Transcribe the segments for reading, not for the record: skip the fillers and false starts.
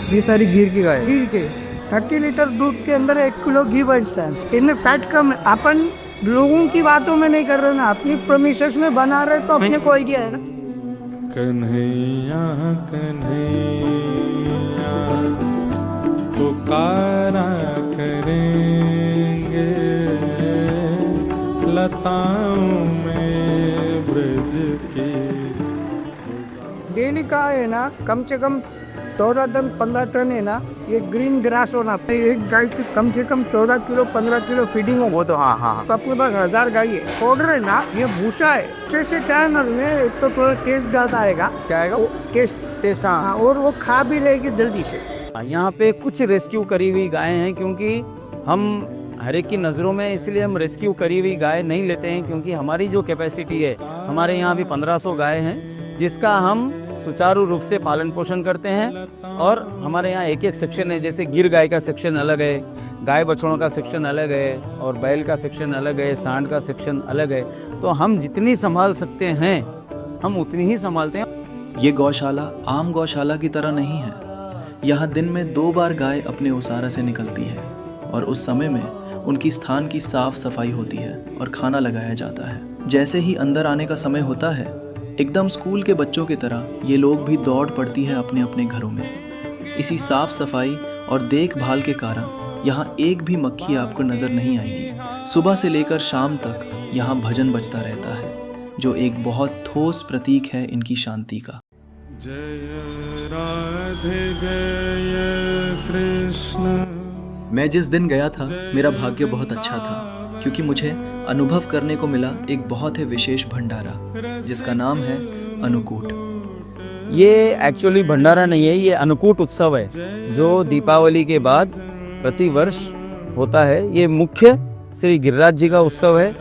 ये सारी गिर की गाय है। गिर के 30 लीटर दूध के अंदर 1 किलो घी बैठता है। इनमें फैट कम है। अपन लोगों की बातों में नहीं कर रहे ना, अपनी प्रोमिसेस में बना रहे तो अपने को आइडिया है ना। कन्हैया कन्हैया पुकारा करेंगे लताओं में ब्रज की। डेली का है ना कम से कम 14 टन 15 टन है ना ये ग्रीन ग्रास होना। एक गाय की कम से कम 14 किलो 15 किलो फीडिंग हो। वो तो हाँ। तो अपने पास 1000 गाय है। पाउडर है ना ये भूसा है। जैसे क्या है ना में एक तो थोड़ा टेस्ट ज्यादा आएगा। क्या आएगा? टेस्ट हाँ। हाँ, और वो खा भी लेगी जल्दी से। यहाँ पे कुछ रेस्क्यू करी हुई गायें हैं, क्योंकि हम हर एक की नज़रों में इसलिए हम रेस्क्यू करी हुई गाय नहीं लेते हैं, क्योंकि हमारी जो कैपेसिटी है, हमारे यहाँ भी 1500 गाय हैं जिसका हम सुचारू रूप से पालन पोषण करते हैं। और हमारे यहाँ एक एक सेक्शन है, जैसे गिर गाय का सेक्शन अलग है, गाय बछड़ों का सेक्शन अलग है, और बैल का सेक्शन अलग है, सांड का सेक्शन अलग है। तो हम जितनी संभाल सकते हैं हम उतनी ही संभालते हैं। ये गौशाला आम गौशाला की तरह नहीं है। यहाँ दिन में 2 बार गाय अपने ओसारा से निकलती है और उस समय में उनकी स्थान की साफ सफाई होती है और खाना लगाया जाता है। जैसे ही अंदर आने का समय होता है, एकदम स्कूल के बच्चों की तरह ये लोग भी दौड़ पड़ती हैं अपने अपने घरों में। इसी साफ सफाई और देखभाल के कारण यहाँ एक भी मक्खी आपको नजर नहीं आएगी। सुबह से लेकर शाम तक यहाँ भजन बजता रहता है, जो एक बहुत ठोस प्रतीक है इनकी शांति का। जय राधे जय कृष्ण। मैं जिस दिन गया था मेरा भाग्य बहुत अच्छा था, क्योंकि मुझे अनुभव करने को मिला एक बहुत ही विशेष भंडारा जिसका नाम है अन्नकूट। ये एक्चुअली भंडारा नहीं है, ये अन्नकूट उत्सव है जो दीपावली के बाद प्रति वर्ष होता है। ये मुख्य श्री गिरिराज जी का उत्सव है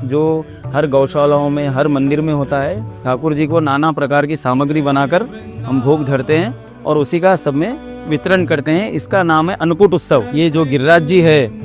जो हर गौशालाओं में, हर मंदिर में होता है। ठाकुर जी को नाना प्रकार की सामग्री बनाकर हम भोग धरते हैं और उसी का सब में वितरण करते हैं। इसका नाम है अन्नकूट उत्सव। ये जो गिरिराज जी है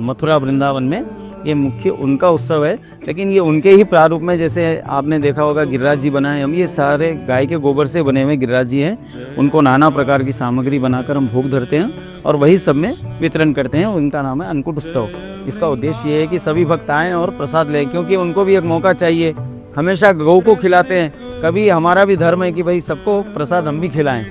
मथुरा वृंदावन में, ये मुख्य उनका उत्सव है। लेकिन ये उनके ही प्रारूप में, जैसे आपने देखा होगा गिरिराज जी बनाए, हम ये सारे गाय के गोबर से बने हुए गिरिराज जी हैं। उनको नाना प्रकार की सामग्री बनाकर हम भोग धरते हैं और वही सब में वितरण करते हैं। उनका नाम है अन्नकूट उत्सव। इसका उद्देश्य ये है कि सभी भक्त आएँ और प्रसाद लें, क्योंकि उनको भी एक मौका चाहिए। हमेशा गौ को खिलाते हैं, कभी हमारा भी धर्म है कि भाई सबको प्रसाद हम भी खिलाएं।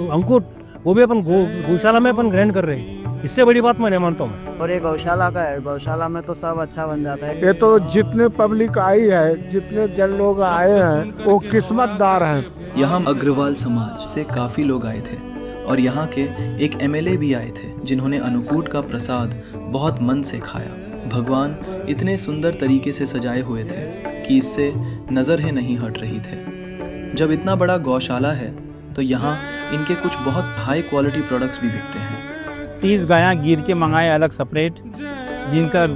अंकुर वो भी अपन गौशाला में अपन ग्रहण कर रहे हैं, इससे बड़ी बात मैं नहीं मानता हूँ। और ये गौशाला का है, गौशाला में तो सब अच्छा बन जाता है। ये तो जितने पब्लिक आई है, जितने जन लोग आए हैं वो किस्मतदार हैं। यहाँ अग्रवाल समाज से काफ़ी लोग आए थे और यहाँ के एक एमएलए भी आए थे जिन्होंने अन्नकूट का प्रसाद बहुत मन से खाया। भगवान इतने सुंदर तरीके से सजाए हुए थे कि इससे नज़र ही नहीं हट रही थे। जब इतना बड़ा गौशाला है तो यहाँ इनके कुछ बहुत हाई क्वालिटी प्रोडक्ट्स भी बिकते हैं। 30 गायाँ गिर के मंगाए अलग सेपरेट, जिनका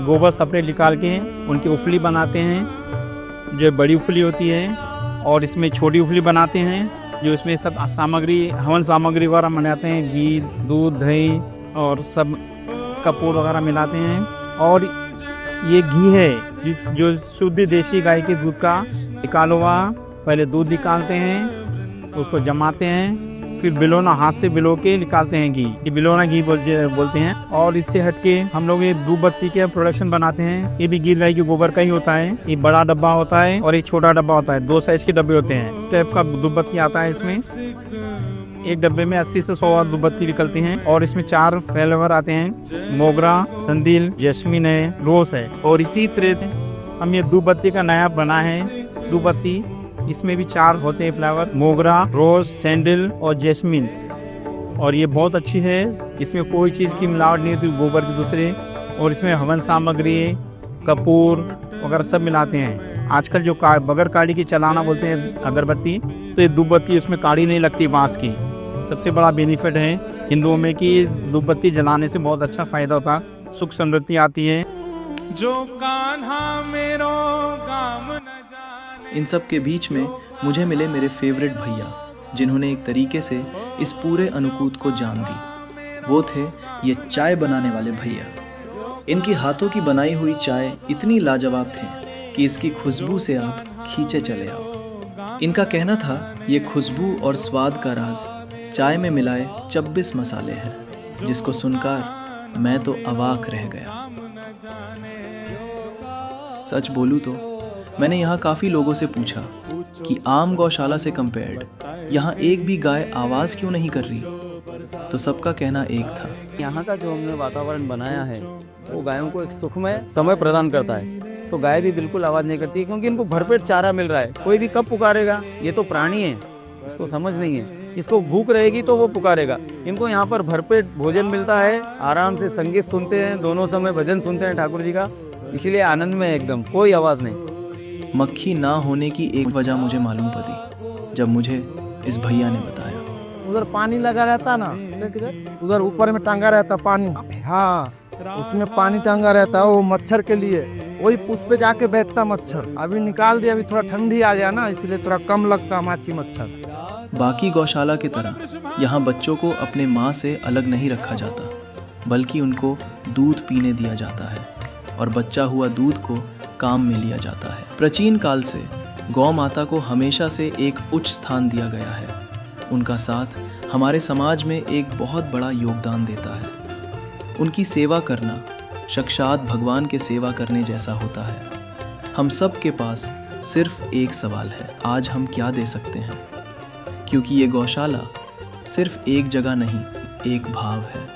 गोबर सेपरेट निकाल के उनकी उफली बनाते हैं जो बड़ी उफली होती है, और इसमें छोटी उफली बनाते हैं जो इसमें सब सामग्री, हवन सामग्री वगैरह बनाते हैं, घी, दूध, दही और सब कपूर वगैरह मिलाते हैं। और ये घी है जो शुद्ध देसी गाय के दूध का निकालो हुआ। पहले दूध निकालते हैं, उसको जमाते हैं, फिर बिलोना, हाथ से बिलो के निकालते हैं घी। ये बिलोना घी बोलते हैं। और इससे हटके हम लोग ये धूप बत्ती के प्रोडक्शन बनाते हैं। ये भी गिर गाय के गोबर का ही होता है। ये बड़ा डब्बा होता है और एक छोटा डब्बा होता है, 2 साइज के डब्बे होते हैं। टाइप का धूप बत्ती आता है। इसमें एक डब्बे में 80 से 100 धूप बत्ती निकलती हैं। और इसमें 4 फ्लेवर आते हैं, मोगरा, संदिल, जैस्मिन है, रोज है। और इसी तरह हम ये धूप बत्ती का नया बना है धूप बत्ती। इसमें भी 4 होते हैं फ्लेवर, मोगरा, रोज, सैंडल और जैस्मिन। और ये बहुत अच्छी है, इसमें कोई चीज़ की मिलावट नहीं होती गोबर के दूसरे। और इसमें हवन सामग्री, कपूर वगैरह सब मिलाते हैं। आजकल जो बगैर काड़ी की चलाना बोलते हैं अगरबत्ती, तो ये धूप बत्ती उसमें काड़ी नहीं लगती बांस की। सबसे बड़ा बेनिफिट है हिंदुओं में कि धूप बत्ती जलाने से बहुत अच्छा फायदा होता है, सुख समृद्धि आती है। जो कान्हा मेरो गाम न जाने। इन सब के बीच में मुझे मिले मेरे फेवरेट भैया, जिन्होंने एक तरीके से इस पूरे अनुकूत को जान दी। वो थे ये चाय बनाने वाले भैया। इनकी हाथों की बनाई हुई चाय इतनी लाजवाब थे कि इसकी खुशबू से आप खींचे चले आओ। इनका कहना था ये खुशबू और स्वाद का राज चाय में मिलाए 26 मसाले हैं, जिसको सुनकर मैं तो अवाक रह गया। सच बोलूं तो मैंने यहाँ काफ़ी लोगों से पूछा कि आम गौशाला से कंपेयर्ड यहाँ एक भी गाय आवाज़ क्यों नहीं कर रही, तो सबका कहना एक था। यहाँ का जो हमने वातावरण बनाया है वो गायों को एक सुखमय समय प्रदान करता है, तो गाय भी बिल्कुल आवाज़ नहीं करती क्योंकि इनको भरपेट चारा मिल रहा है। कोई भी कब पुकारेगा, ये तो प्राणी है, इसको समझ नहीं है, इसको भूख रहेगी तो वो पुकारेगा। इनको यहाँ पर भरपेट भोजन मिलता है, आराम से संगीत सुनते हैं, दोनों समय भजन सुनते हैं ठाकुर जी का, इसलिए आनंद में एकदम कोई आवाज़ नहीं। मक्खी ना होने की एक वजह मुझे मालूम पड़ी जब मुझे इस भैया ने बताया। उधर पानी लगा रहता ना, उधर ऊपर में टांगा रहता पानी, हाँ उसमें पानी टांगा रहता है, वो मच्छर के लिए, वही उस पे जाके बैठता मच्छर। अभी निकाल दिया, अभी थोड़ा ठंडी आ गया ना, इसलिए थोड़ा कम लगता माछी मच्छर। बाकी गौशाला की तरह यहाँ बच्चों को अपने माँ से अलग नहीं रखा जाता, बल्कि उनको दूध पीने दिया जाता है और बच्चा हुआ दूध को काम में लिया जाता है। प्राचीन काल से गौ माता को हमेशा से एक उच्च स्थान दिया गया है। उनका साथ हमारे समाज में एक बहुत बड़ा योगदान देता है। उनकी सेवा करना साक्षात भगवान के सेवा करने जैसा होता है। हम सब के पास सिर्फ एक सवाल है, आज हम क्या दे सकते हैं? क्योंकि ये गौशाला सिर्फ एक जगह नहीं, एक भाव है।